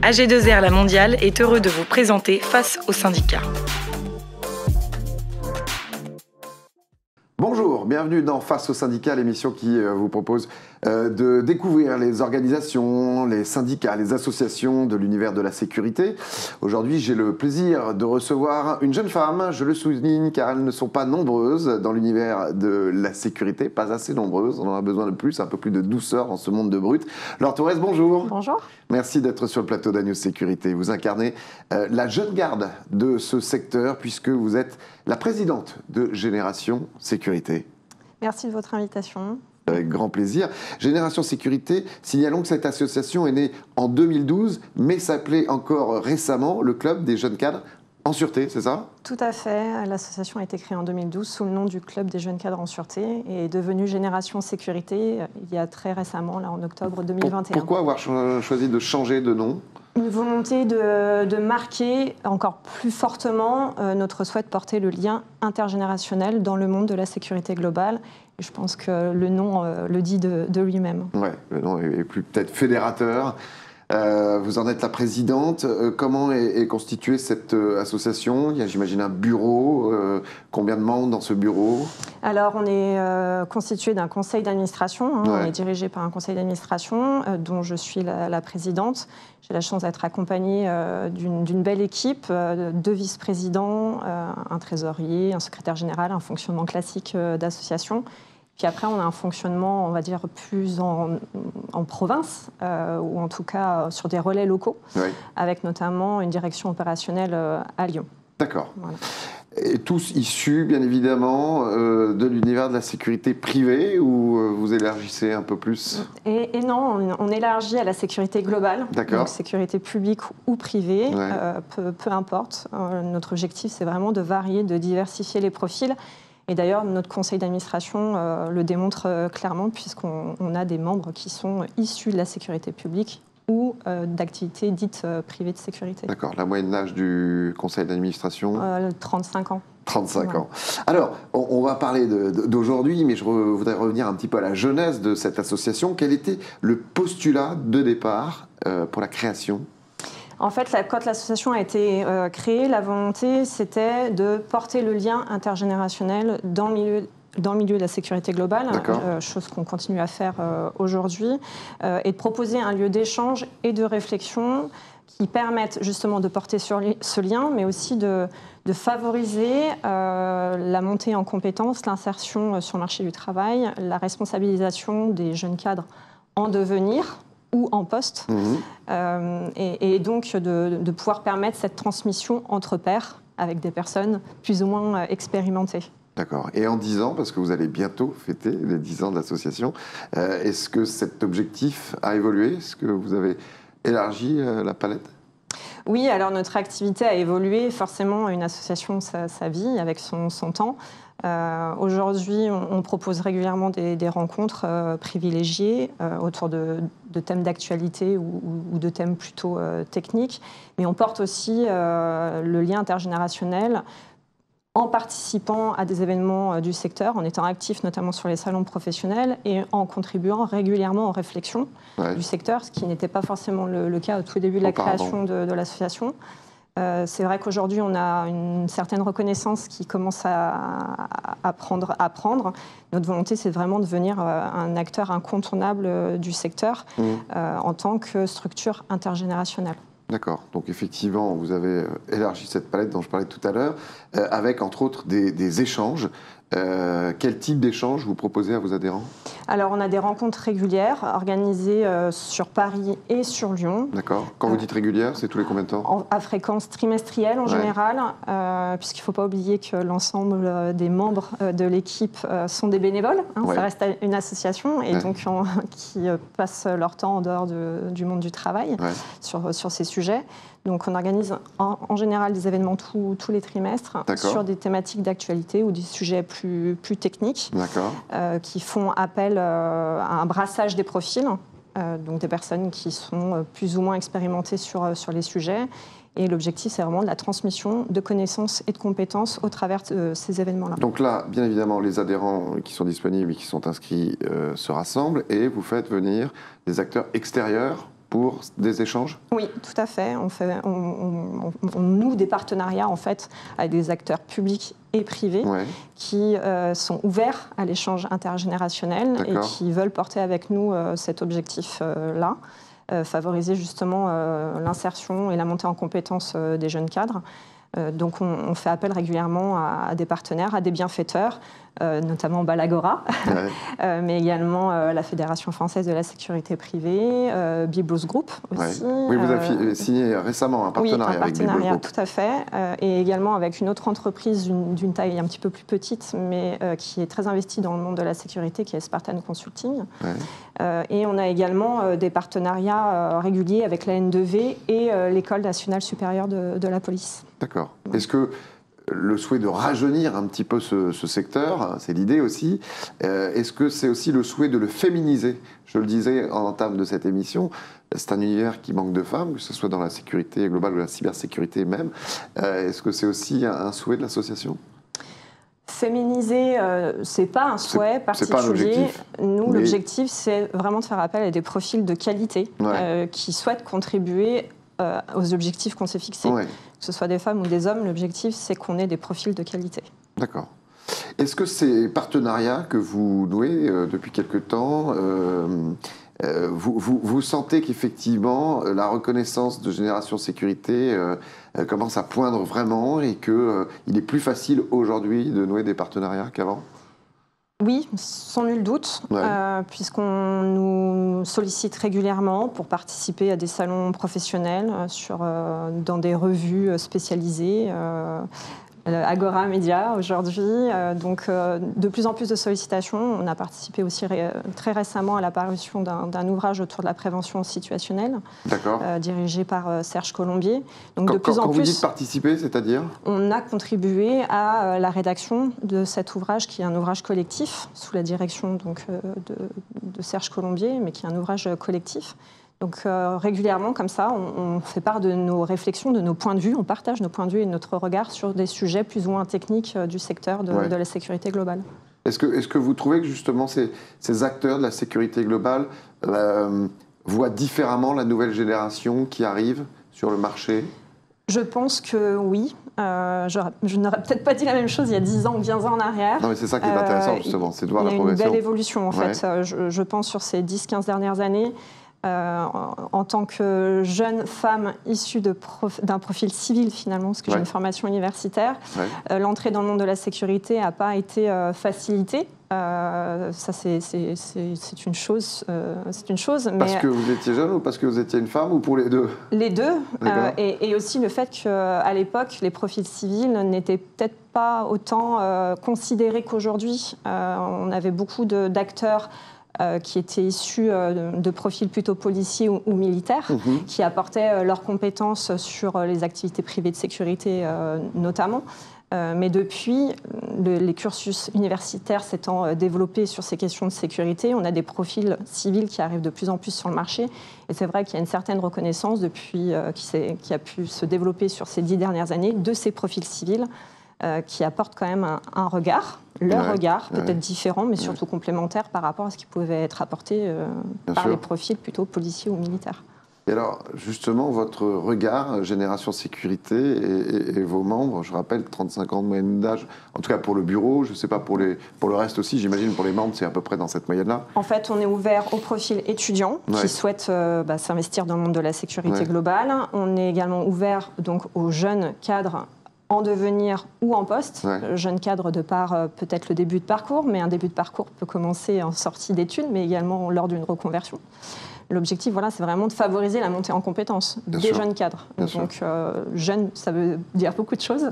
AG2R La Mondiale est heureux de vous présenter Face aux syndicats. Bonjour, bienvenue dans Face aux syndicats, l'émission qui vous propose de découvrir les organisations, les syndicats, les associations de l'univers de la sécurité. Aujourd'hui, j'ai le plaisir de recevoir une jeune femme, je le souligne car elles ne sont pas nombreuses dans l'univers de la sécurité, pas assez nombreuses, on en a besoin de plus, un peu plus de douceur dans ce monde de brut. Laure Thorez, bonjour. Bonjour. Merci d'être sur le plateau d'Agnews Sécurité. Vous incarnez la jeune garde de ce secteur puisque vous êtes la présidente de Génération Sécurité. Merci de votre invitation. Avec grand plaisir. Génération Sécurité, signalons que cette association est née en 2012, mais s'appelait encore récemment le Club des jeunes cadres en sûreté, c'est ça? Tout à fait. L'association a été créée en 2012 sous le nom du Club des jeunes cadres en sûreté et est devenue Génération Sécurité il y a très récemment, là en octobre 2021. Pourquoi avoir choisi de changer de nom? Une volonté de marquer encore plus fortement notre souhait de porter le lien intergénérationnel dans le monde de la sécurité globale. Et je pense que le nom le dit de lui-même. Oui, le nom est plus peut-être fédérateur. Vous en êtes la présidente. Comment est constituée cette association? Il y a, j'imagine, un bureau. Combien de membres dans ce bureau? Alors, on est constitué d'un conseil d'administration. Ouais. On est dirigé par un conseil d'administration dont je suis la présidente. J'ai la chance d'être accompagnée d'une belle équipe, 2 vice-présidents, un trésorier, un secrétaire général, un fonctionnement classique d'association. Puis après, on a un fonctionnement, on va dire, plus en province, ou en tout cas sur des relais locaux, oui, avec notamment une direction opérationnelle à Lyon. D'accord. Voilà. Et tous issus, bien évidemment, de l'univers de la sécurité privée, ou vous élargissez un peu plus? Et non, on élargit à la sécurité globale, donc sécurité publique ou privée, ouais, peu importe. Notre objectif, c'est vraiment de varier, de diversifier les profils. Et d'ailleurs, notre conseil d'administration le démontre clairement, puisqu'on a des membres qui sont issus de la sécurité publique ou d'activités dites privées de sécurité. D'accord. La moyenne d'âge du conseil d'administration? 35 ans. 35 voilà. ans. Alors, on va parler d'aujourd'hui, mais je voudrais revenir un petit peu à la jeunesse de cette association. Quel était le postulat de départ pour la création? En fait, quand l'association a été créée, la volonté, c'était de porter le lien intergénérationnel dans le milieu de la sécurité globale, chose qu'on continue à faire aujourd'hui, et de proposer un lieu d'échange et de réflexion qui permettent justement de porter sur ce lien, mais aussi de favoriser la montée en compétences, l'insertion sur le marché du travail, la responsabilisation des jeunes cadres en devenir ou en poste, et donc de pouvoir permettre cette transmission entre pairs avec des personnes plus ou moins expérimentées. D'accord. Et en 10 ans, parce que vous allez bientôt fêter les 10 ans de l'association, est-ce que cet objectif a évolué? Est-ce que vous avez élargi la palette? Oui, alors notre activité a évolué. Forcément, une association, ça vit avec son temps. Aujourd'hui, on propose régulièrement des rencontres privilégiées autour de thèmes d'actualité ou de thèmes plutôt techniques. Mais on porte aussi le lien intergénérationnel en participant à des événements du secteur, en étant actif notamment sur les salons professionnels et en contribuant régulièrement aux réflexions du secteur, ce qui n'était pas forcément le cas au tout début de la création de l'association. C'est vrai qu'aujourd'hui, on a une certaine reconnaissance qui commence à prendre. Notre volonté, c'est vraiment de devenir un acteur incontournable du secteur en tant que structure intergénérationnelle. D'accord. Donc effectivement, vous avez élargi cette palette dont je parlais tout à l'heure, avec entre autres des échanges. Quel type d'échange vous proposez à vos adhérents? Alors, on a des rencontres régulières organisées sur Paris et sur Lyon. D'accord. Quand vous dites régulières, c'est tous les combien de temps? À fréquence trimestrielle en général, puisqu'il ne faut pas oublier que l'ensemble des membres de l'équipe sont des bénévoles. Ça reste une association et donc qui passent leur temps en dehors du monde du travail sur ces sujets. Donc on organise en général des événements tous les trimestres sur des thématiques d'actualité ou des sujets plus techniques qui font appel à un brassage des profils, donc des personnes qui sont plus ou moins expérimentées sur les sujets. Et l'objectif, c'est vraiment de la transmission de connaissances et de compétences au travers de ces événements-là. Donc là, bien évidemment, les adhérents qui sont disponibles et qui sont inscrits se rassemblent et vous faites venir des acteurs extérieurs pour des échanges? Oui, tout à fait. On noue des partenariats en fait avec des acteurs publics et privés qui sont ouverts à l'échange intergénérationnel et qui veulent porter avec nous cet objectif-là, favoriser justement l'insertion et la montée en compétences des jeunes cadres. Donc on fait appel régulièrement à des partenaires, à des bienfaiteurs, notamment l'Agora, mais également la Fédération française de la sécurité privée, Biblos Group aussi. Oui, vous avez signé récemment un partenariat avec Biblos Group. Oui, un partenariat, tout à fait, et également avec une autre entreprise d'une taille un petit peu plus petite, mais qui est très investie dans le monde de la sécurité, qui est Spartan Consulting. Et on a également des partenariats réguliers avec la N2V et l'École nationale supérieure de la police. D'accord. Est-ce que le souhait de rajeunir un petit peu ce secteur, c'est l'idée aussi, est-ce que c'est aussi le souhait de le féminiser? Je le disais en entame de cette émission, c'est un univers qui manque de femmes, que ce soit dans la sécurité globale ou la cybersécurité même. Est-ce que c'est aussi un souhait de l'association? Féminiser, c'est pas un souhait particulier. C'est pas un objectif. Nous, l'objectif, c'est vraiment de faire appel à des profils de qualité qui souhaitent contribuer aux objectifs qu'on s'est fixés. Que ce soit des femmes ou des hommes, l'objectif, c'est qu'on ait des profils de qualité. D'accord. Est-ce que ces partenariats que vous nouez depuis quelque temps, vous sentez qu'effectivement la reconnaissance de Génération Sécurité commence à poindre vraiment et qu'il est plus facile aujourd'hui de nouer des partenariats qu'avant? Oui, sans nul doute, puisqu'on nous sollicite régulièrement pour participer à des salons professionnels dans des revues spécialisées, Agora Média aujourd'hui. Donc de plus en plus de sollicitations. On a participé aussi très récemment à la parution d'un ouvrage autour de la prévention situationnelle, dirigé par Serge Colombier. Donc quand vous dites participer, c'est-à-dire? On a contribué à la rédaction de cet ouvrage, qui est un ouvrage collectif, sous la direction donc, de Serge Colombier, mais qui est un ouvrage collectif. Donc régulièrement, comme ça, on fait part de nos réflexions, de nos points de vue, on partage nos points de vue et notre regard sur des sujets plus ou moins techniques du secteur de la sécurité globale. Est-ce que vous trouvez que justement ces acteurs de la sécurité globale voient différemment la nouvelle génération qui arrive sur le marché? Je pense que oui. Je n'aurais peut-être pas dit la même chose il y a 10 ans ou 15 ans en arrière. Non, mais c'est ça qui est intéressant justement, c'est de voir la progression. Il y a une belle évolution en fait. Je pense sur ces 10-15 dernières années. En tant que jeune femme issue d'un profil civil finalement, parce que j'ai une formation universitaire, l'entrée dans le monde de la sécurité n'a pas été facilitée. Ça c'est une chose. Parce que vous étiez jeune ou parce que vous étiez une femme ou pour les deux? Les deux. Et aussi le fait qu'à l'époque, les profils civils n'étaient peut-être pas autant considérés qu'aujourd'hui. On avait beaucoup d'acteurs qui étaient issus de profils plutôt policiers ou militaires, qui apportaient leurs compétences sur les activités privées de sécurité notamment. Mais depuis, les cursus universitaires s'étant développés sur ces questions de sécurité, on a des profils civils qui arrivent de plus en plus sur le marché. Et c'est vrai qu'il y a une certaine reconnaissance depuis qui a pu se développer sur ces 10 dernières années de ces profils civils qui apportent quand même un regard, leur regard, peut-être différent, mais surtout complémentaire par rapport à ce qui pouvait être apporté par les profils plutôt policiers ou militaires. Et alors, justement, votre regard, Génération Sécurité et vos membres, je rappelle, 35 ans de moyenne d'âge, en tout cas pour le bureau, je ne sais pas pour le reste aussi, j'imagine pour les membres, c'est à peu près dans cette moyenne-là. En fait, on est ouvert aux profils étudiants qui souhaitent s'investir dans le monde de la sécurité globale. On est également ouvert donc, aux jeunes cadres en devenir ou en poste. Jeune cadre de par peut-être le début de parcours, mais un début de parcours peut commencer en sortie d'études, mais également lors d'une reconversion. L'objectif, c'est vraiment de favoriser la montée en compétences des jeunes cadres. Donc, jeune, ça veut dire beaucoup de choses.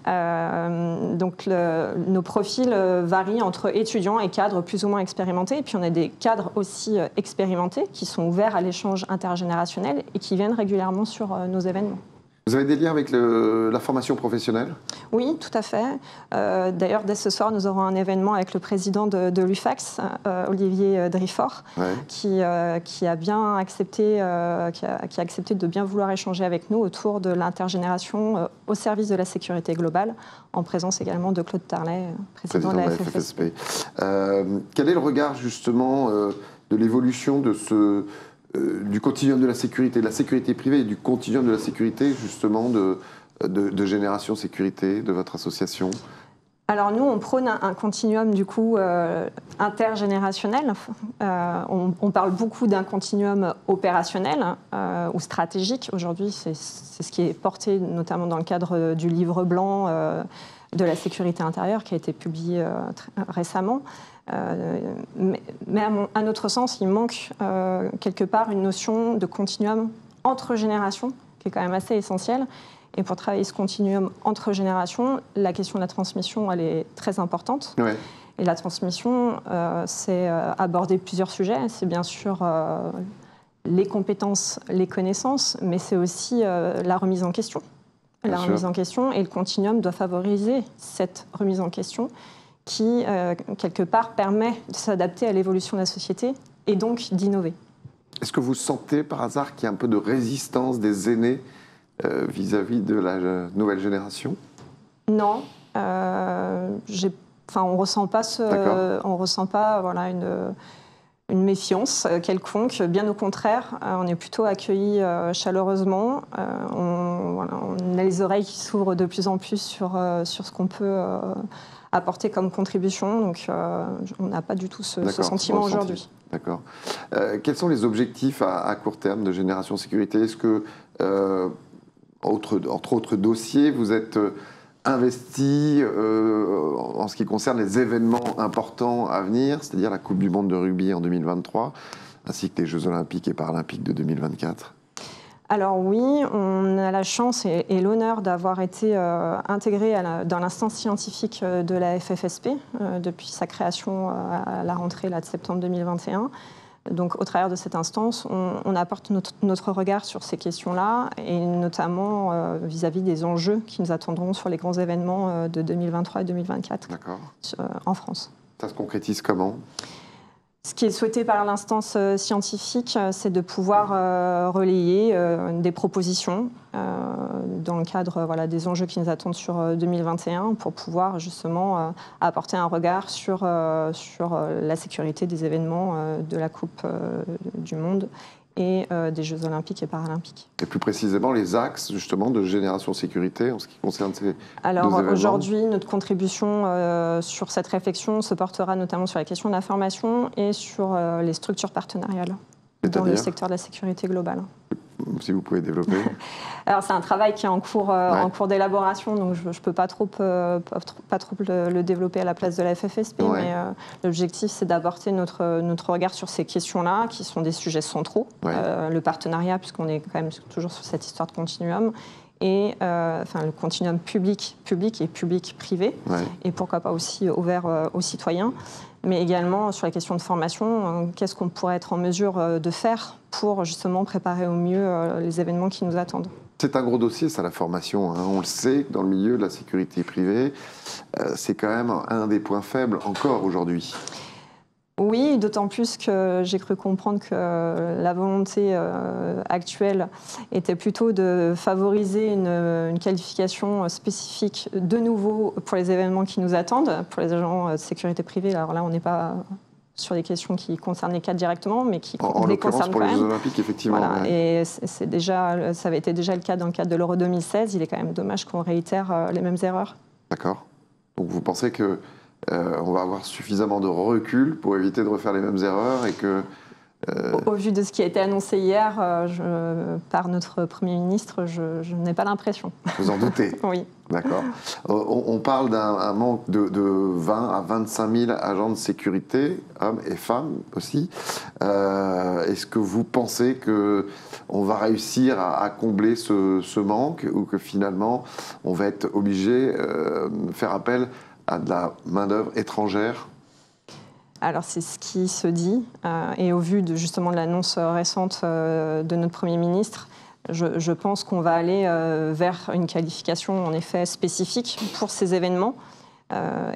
Donc, nos profils varient entre étudiants et cadres plus ou moins expérimentés. Et puis, on a des cadres aussi expérimentés qui sont ouverts à l'échange intergénérationnel et qui viennent régulièrement sur nos événements. Vous avez des liens avec la formation professionnelle? Oui, tout à fait. D'ailleurs, dès ce soir, nous aurons un événement avec le président de l'UFAX, Olivier Drifort, qui a bien accepté, qui a accepté de bien vouloir échanger avec nous autour de l'intergénération au service de la sécurité globale, en présence également de Claude Tarlet, président de la FFSP. Quel est le regard justement de l'évolution de du continuum de la sécurité privée et du continuum de la sécurité, justement, de Génération Sécurité, de votre association? Alors nous, on prône un continuum du coup intergénérationnel. On parle beaucoup d'un continuum opérationnel ou stratégique. Aujourd'hui, c'est ce qui est porté notamment dans le cadre du livre blanc de la sécurité intérieure qui a été publié récemment. Mais à notre sens, il manque quelque part une notion de continuum entre générations qui est quand même assez essentielle. Et pour travailler ce continuum entre générations, la question de la transmission, elle est très importante. Ouais. Et la transmission, c'est aborder plusieurs sujets. C'est bien sûr les compétences, les connaissances, mais c'est aussi la remise en question. La remise en question, et le continuum doit favoriser cette remise en question qui, quelque part, permet de s'adapter à l'évolution de la société et donc d'innover. Est-ce que vous sentez par hasard qu'il y a un peu de résistance des aînés vis-à-vis de la nouvelle génération? Non, on ressent pas voilà, une méfiance quelconque. Bien au contraire, on est plutôt accueillis chaleureusement. On a les oreilles qui s'ouvrent de plus en plus sur ce qu'on peut apporter comme contribution. Donc, on n'a pas du tout ce sentiment aujourd'hui. D'accord. Quels sont les objectifs à court terme de Génération Sécurité? Est-ce que entre autres dossiers, vous êtes investi en ce qui concerne les événements importants à venir, c'est-à-dire la Coupe du Monde de rugby en 2023, ainsi que les Jeux Olympiques et Paralympiques de 2024? Alors oui, on a la chance et l'honneur d'avoir été intégré dans l'instance scientifique de la FFSP depuis sa création à la rentrée de septembre 2021. Donc, au travers de cette instance, on apporte notre regard sur ces questions-là, et notamment vis-à-vis des enjeux qui nous attendront sur les grands événements de 2023 et 2024 en France. Ça se concrétise comment ? Ce qui est souhaité par l'instance scientifique, c'est de pouvoir relayer des propositions dans le cadre des enjeux qui nous attendent sur 2021 pour pouvoir justement apporter un regard sur la sécurité des événements de la Coupe du Monde et des Jeux Olympiques et Paralympiques. Et plus précisément, les axes justement de Génération Sécurité en ce qui concerne ces deux événements? Alors aujourd'hui, notre contribution sur cette réflexion se portera notamment sur la question de la formation et sur les structures partenariales dans le secteur de la sécurité globale. Si vous pouvez développer. Alors c'est un travail qui est en cours d'élaboration, donc je ne peux pas trop le développer à la place de la FFSP, mais l'objectif c'est d'apporter notre regard sur ces questions-là, qui sont des sujets centraux, le partenariat, puisqu'on est quand même toujours sur cette histoire de continuum, et le continuum public et public-privé, et pourquoi pas aussi ouvert aux citoyens, mais également sur la question de formation, qu'est-ce qu'on pourrait être en mesure de faire pour justement préparer au mieux les événements qui nous attendent. C'est un gros dossier, ça, la formation. On le sait, dans le milieu de la sécurité privée, c'est quand même un des points faibles encore aujourd'hui. Oui, d'autant plus que j'ai cru comprendre que la volonté actuelle était plutôt de favoriser une qualification spécifique de nouveau pour les événements qui nous attendent, pour les agents de sécurité privée. Alors là, on n'est pas sur des questions qui concernent les cadres directement, mais qui les concernent quand même. Pour les Jeux Olympiques, effectivement. Voilà, et ça avait été déjà le cas dans le cadre de l'Euro 2016. Il est quand même dommage qu'on réitère les mêmes erreurs. D'accord. Donc vous pensez que on va avoir suffisamment de recul pour éviter de refaire les mêmes erreurs et que... Au vu de ce qui a été annoncé hier par notre Premier ministre, je n'ai pas l'impression. Vous en doutez? Oui. D'accord. On parle d'un manque de 20 à 25 000 agents de sécurité, hommes et femmes aussi. Est-ce que vous pensez qu'on va réussir à combler ce manque, ou que finalement on va être obligé de faire appel à de la main-d'œuvre étrangère? Alors c'est ce qui se dit, et au vu justement de l'annonce récente de notre Premier ministre, je pense qu'on va aller vers une qualification en effet spécifique pour ces événements,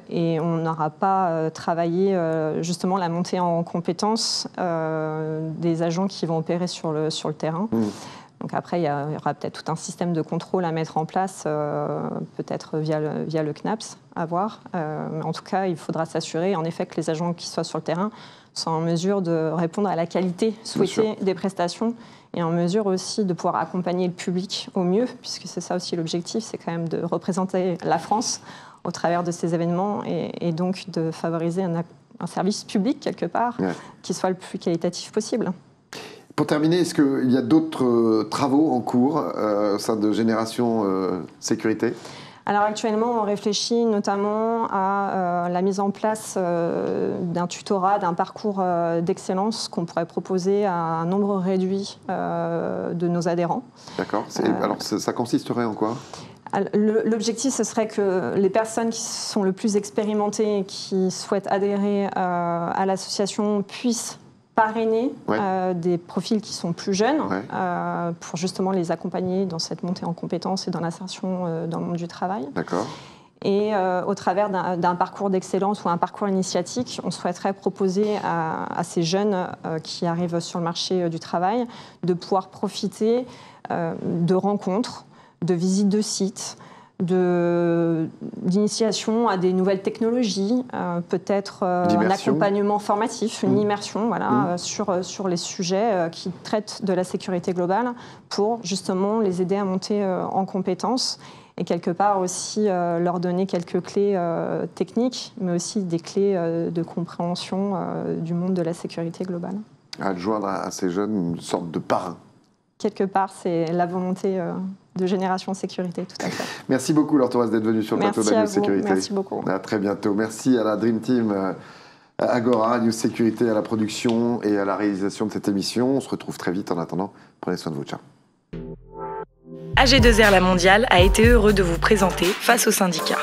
et on n'aura pas travaillé justement la montée en compétences des agents qui vont opérer sur le terrain. Donc après, il y aura peut-être tout un système de contrôle à mettre en place, peut-être via le CNAPS, à voir. Mais en tout cas, il faudra s'assurer, en effet, que les agents qui soient sur le terrain sont en mesure de répondre à la qualité souhaitée des prestations et en mesure aussi de pouvoir accompagner le public au mieux, puisque c'est ça aussi l'objectif, c'est quand même de représenter la France au travers de ces événements et donc de favoriser un service public quelque part qui soit le plus qualitatif possible. Pour terminer, est-ce qu'il y a d'autres travaux en cours au sein de Génération Sécurité ? Alors actuellement, on réfléchit notamment à la mise en place d'un tutorat, d'un parcours d'excellence qu'on pourrait proposer à un nombre réduit de nos adhérents. D'accord. Alors ça consisterait en quoi ? L'objectif, ce serait que les personnes qui sont le plus expérimentées et qui souhaitent adhérer à l'association puissent parrainer des profils qui sont plus jeunes pour justement les accompagner dans cette montée en compétences et dans l'insertion dans le monde du travail. D'accord. Et au travers d'un parcours d'excellence ou un parcours initiatique, on souhaiterait proposer à ces jeunes qui arrivent sur le marché du travail de pouvoir profiter de rencontres, de visites de sites, d'initiation à des nouvelles technologies, peut-être un accompagnement formatif, une immersion sur les sujets qui traitent de la sécurité globale pour justement les aider à monter en compétences et quelque part aussi leur donner quelques clés techniques, mais aussi des clés de compréhension du monde de la sécurité globale. À joindre à ces jeunes une sorte de parrain. Quelque part, c'est la volonté de Génération Sécurité, tout à fait. Merci beaucoup, Laure Thorez, d'être venue sur le plateau de News Sécurité. Merci beaucoup. À très bientôt. Merci à la Dream Team Agora, News Sécurité, à la production et à la réalisation de cette émission. On se retrouve très vite. En attendant, prenez soin de vous. Ciao. AG2R La Mondiale a été heureux de vous présenter Face aux syndicats.